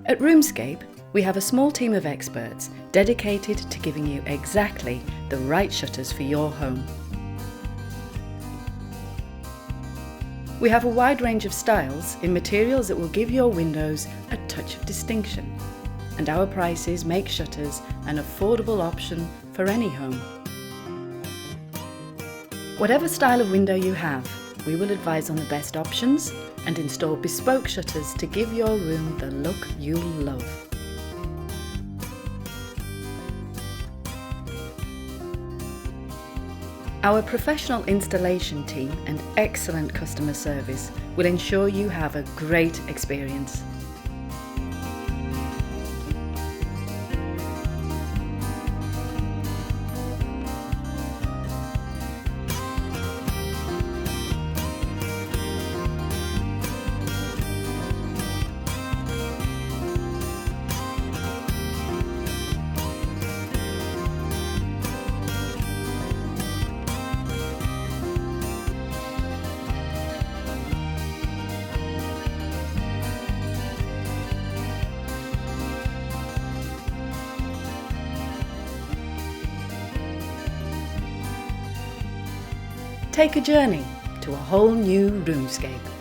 At Roomscape, we have a small team of experts dedicated to giving you exactly the right shutters for your home. We have a wide range of styles in materials that will give your windows a touch of distinction, and our prices make shutters an affordable option for any home. Whatever style of window you have, we will advise on the best options and install bespoke shutters to give your room the look you love. Our professional installation team and excellent customer service will ensure you have a great experience. Take a journey to a whole new Roomscape.